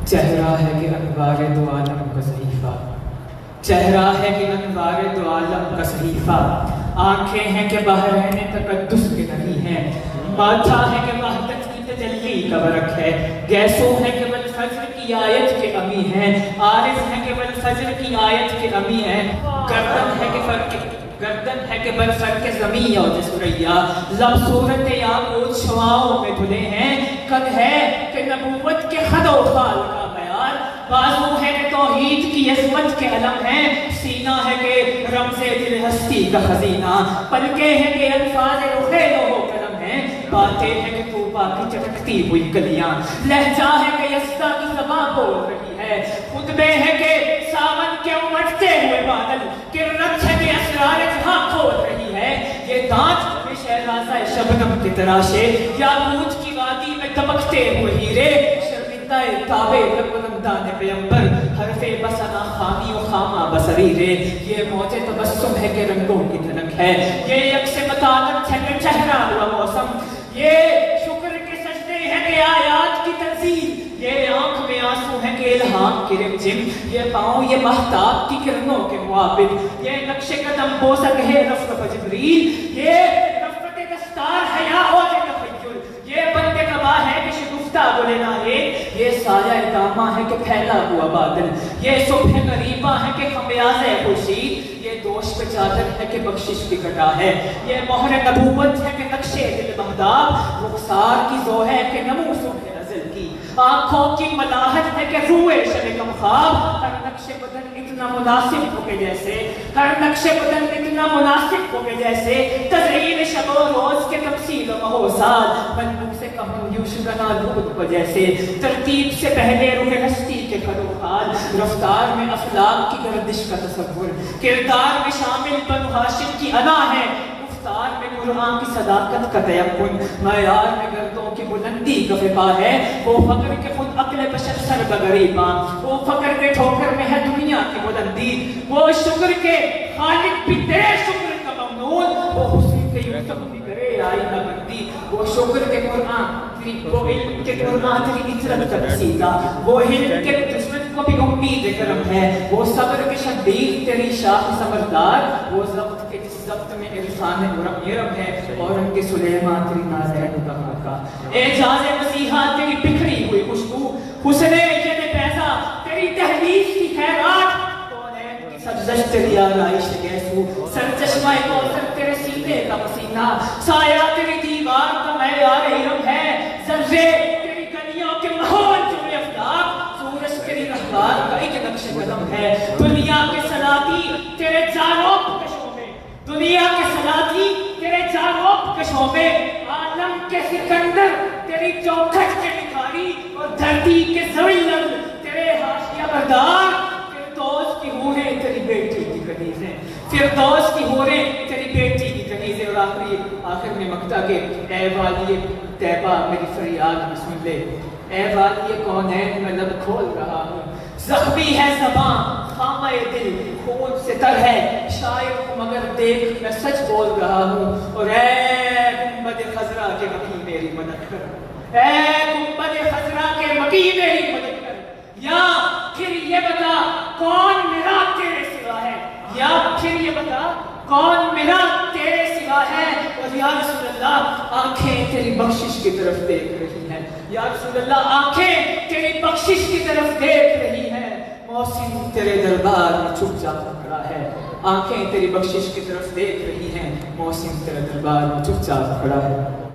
چہرہ ہے کہ انوار دو عالم کا صحیفہ، چہرہ ہے کہ انوار دو عالم کا صحیفہ، آنکھیں ہیں کہ بحرین تقدس کے نہیں ہیں، ماتھا ہے کہ وحدت کی تجلی کا برق ہے، گیسو ہے کہ والفجر کی آیت کے امی ہیں، عارف ہے کہ والفجر کی آیت کے امی ہیں، گردن ہے کہ بر کے زمین اور سریا، لب صورت یاقوت شعاؤں میں دھلے ہیں، قد ہے کہ نبوت کے خد و خال کا بیان، بازو ہے کہ توحید کی عظمت کے علم ہیں، سینہ ہے کہ رمز دل ہستی کا خزینہ، پلکیں ہیں کہ الفاظ رخ لوح و قلم ہیں، باتیں ہیں کہ طوبا کی چٹکتی ہوئی کلیاں، لہجہ ہے کہ یستا کی زبان بول رہی ہے، خطبے ہیں کہ ساون کے امٹتے ہوئے بادل، کرنت ہے کہ اسرار جہاں کھول رہی ہے، یہ دانت میں شہرازہ شبنم کے تراشے، یاقوت کی وادی میں دمکتے ہوئے ہیرے، شرمندہ تابع لبنمدان پیمبر، حرف بسنا خامی و خامہ بصریرے، یہ موج تبسم ہے کہ رنگوں کی تنک ہے، یہ یکس مطالت ہے کہ چہرہ ہوا موسم، یہ شکر کے سجدے ہیں کہ آیات کی تنزیل، یہ آنکھ میں آنسو ہے کہ الہام کی رمجم، یہ پاؤں یہ مہتاب کی کرنوں کے موابد، یہ نقش قدم بوسک ہے رفرف جبریل، یہ رفرت دستار ہے یا عوج تخیل، یہ بند قبا ہے کہ شگفتہ گل نارے، یہ سایہ دامہ ہے کہ پھیلا ہوا بادل، یہ صبح غریبہ ہے کہ خمیاز خورشید، یہ دوش پہ چادر ہے کہ بخشش کی کٹا ہے، یہ مہر نبوت ہے کہ نقش دل مہتاب، رخسار کی ذو ہے کہ نمو صبح ازل کی، آنکھوں کی ملاحت ہے کہ روئے شب کم خواب، ہر نقش بدن اتنا مناسب ہو کے جیسے، ہر نقش بدن اتنا مناسب ہو کے جیسے، تزئین شب و روز کے تفصیل و مہوسال، من مجھ سے کہوں یوں شگنا دودھ کو جیسے، ترتیب سے پہلے روح ہستی کے خروحال، رفتار میں افلاک کی گردش کا تصور، کردار میں شامل بنو ہاشم کی انا ہے، گفتار میں قرآن کی صداقت کا تیقن، معیار میں گردوں کی بلندی کا فقہ ہے، وہ فقر کے خود عقل بشر سر بغریباں، وہ فقر کے ٹھوکر میں ہے دنیا کی بلندی، وہ شکر کے خالق بھی تیرے شکر کا ممنون، وہ حسن کے یوسف بھی کرے آئینہ بندی، وہ شکر کے قرآن وہ علم کے قرآن تیری اجرت کا قصیدہ، وہ علم کے دشمن کو بھی امید کرم ہے، وہ صبر کے شبیر تیری شاخ سمردار، وہ ضبط کے جس ضبط میں عرفان یرم ہے، اور ان کے سلیمان تیری نازین کہاں کا، اعجاز مسیحا تیری بکھری ہوئی خوشبو، حسن ید پیسہ تیری تحلیل کی خیرات، کونین کی سبزش تیری آرائش گیسو، سرچشمہ کوثر تیرے سینے کا پسینہ، سایہ تیری دیوار کا معیار علم ہے، ذرے تیری گلیوں کے ماحول جمع افلاق، سورج تیری رہبار کا ایک نقش قدم ہے، دنیا کے سلاطی تیرے چاروب کشوں میں، دنیا کے سلاطی تیرے چاروب کشوں میں، عالم کے سکندر تیری چوکھٹ کے بکھاری، اور دھرتی کے زویلر تیرے حاشیہ بردار، فردوس کی حوریں تیری بیٹی کی کنیزیں، فردوس کی حوریں تیری بیٹی کی کنیزیں، اور آخر میں مقطع کے اے والی طیبہ میری فریاد میں سن لے، اے والی کونین میں لب کھول رہا ہوں، زخمی ہے زبان خامہ دل خون سے تر ہے، شاعر کو مگر دیکھ میں سچ بول رہا ہوں، اور اے گنبد خضرا کے مکی میری مدد کر، اے گنبد خضرا کے مکی میری مدد کر، یا پھر یہ بتا کون میرا تیرے سوا ہے، یا پھر یہ بتا کون میرا تیرے سوا ہے، اور یا رسول اللہ آنکھیں تیری بخشش کی طرف دیکھ رہی ہیں، یا رسول اللہ آنکھیں تیری بخشش کی طرف دیکھ رہی ہیں، محسن تیرے دربار میں چھپ جا کھڑا ہے، آنکھیں تیری بخشش کی طرف دیکھ رہی ہیں، محسن تیرے دربار میں چھپ جا کھڑا ہے۔